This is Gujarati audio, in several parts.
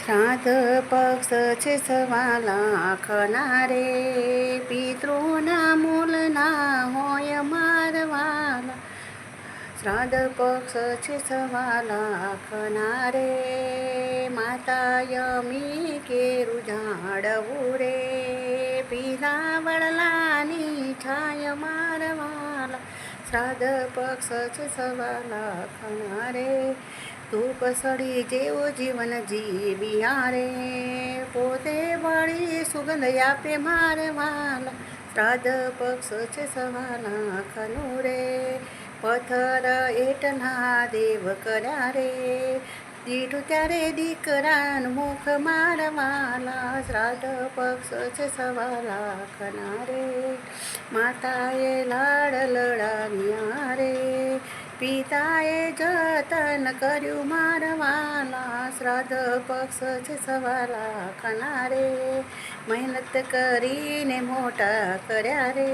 શ્રાદ્ધ પક્ષ છે સવા લાખના રે, પિતૃના મૂલના હોય મારવાલા. શ્રાદ્ધ પક્ષ છે સવા લાખના રે, માતા યમી કેરું જાડવું રે, પીલા વડલાની છાય મારવાલા. શ્રાદ્ધ પક્ષ છે સવા લાખના રે, ધૂપ સળી જેવો જીવન જીવ્યા રે, પોતે વળી સુગંધ આપે મારે વાલા. શ્રાદ્ધ પક્ષ છે સવા લાખનું રે, પથ્થર એટના દેવ કર્યા રે, દીઠું ત્યારે દીકરાનું મુખ મારવાલા. શ્રાદ્ધ પક્ષ છે સવા લાખના રે, માતાએ લાડ લડાવ્યા રે, પિતાએ જતન કર્યું મારવાલા. શ્રાદ્ધ પક્ષ છે સવા લાખના રે, મહેનત કરીને મોટા કર્યા રે,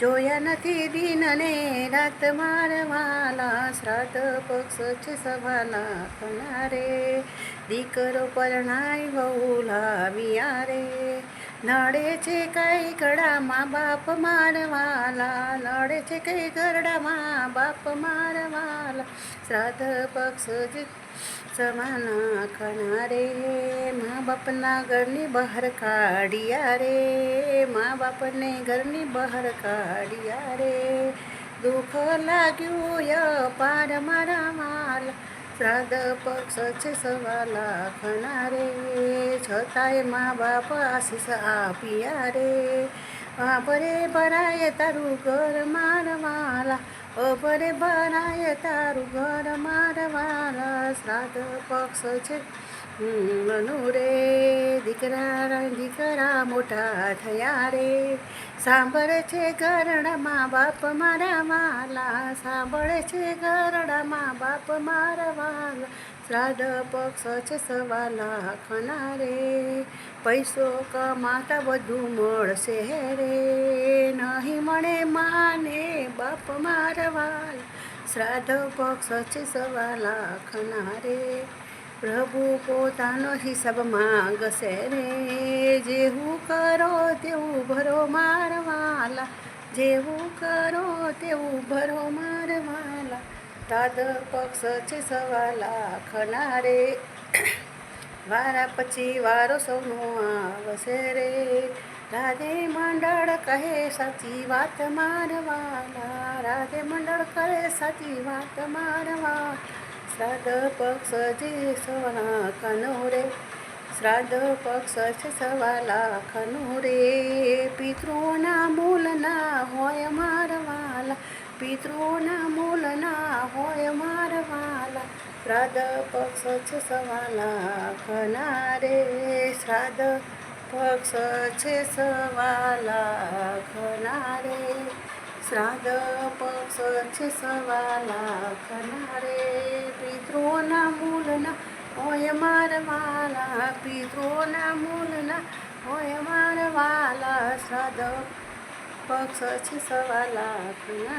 જોયા નથી દિન ને રાત મારવાલા. શ્રાદ્ધ પક્ષ છે સવા લાખના રે, દીકરો પરણાઈ વહુ લાવ્યા રે, નડે છે કઈ ઘડામાં બાપ મારવાલા, નડે છે કઈ ઘરડામાં બાપ મારવાલા. શ્રાદ્ધ પક્ષ સવા લાખના રે, મા બાપના ઘરની બહાર કાઢ્યા રે, મા બાપને ઘરની બહાર કાઢ્યા રે, દુઃખ લાગ્યું અપાર મારા વાલા. શ્રાદ્ધ પક્ષ છે સવા લાખના રે, છતાંય મા બાપ આશીષ આપ્યા રે, ભરે ભરાય તારું ઘર મારવાલા, ભરે ભરાય તારું ઘર મારવાલા. શ્રાદ્ધ પક્ષ છે મનું રે, દીકરા મોટા થયા રે, સાંભળે છે ઘરડામાં બાપ મારા વાલા, સાંભળે છે ઘરડામાં બાપ મારા વાલા. શ્રાદ્ધ પક્ષ છે સવા લાખના રે, પૈસો કમાતા બધું મળશે રે, નહીં મળે માને બાપ મારા વાલા. શ્રાદ્ધ પક્ષ છે સવા લાખના રે, પ્રભુ પોતાનો હિસાબ માંગશે રે, જેવું કરો તેવું ભરો મારવાલા, જેવું કરો તેવું ભરો મારવાલા. શ્રાદ્ધ પક્ષ છે સવા લાખના રે, વારા પછી વારો સૌનો આવશે રે, રાધે મંડળ કહે સાચી વાત મારવાલા, રાધે મંડળ કહે સાચી વાત મારવાલા. શ્રાદ્ધ પક્ષ છે સવા લાખનું રે, શ્રાદ્ધ પક્ષ છે સવા લાખનું રે, પિતૃના મૂલના હોય મારવાલા, પિતૃના મૂલના હોય મારવાલા. શ્રાદ્ધ પક્ષ છે સવા લાખના રે, શ્રાદ્ધ પક્ષ છે સવા લાખના રે, શ્રાદ્ધ પક્ષ છે સવા લાખના રે, પિતૃના મૂલના હોય મારવાલા, પિતૃના મૂલના હોય મારવાલા. શ્રાદ્ધ પક્ષ છે સવા લાખના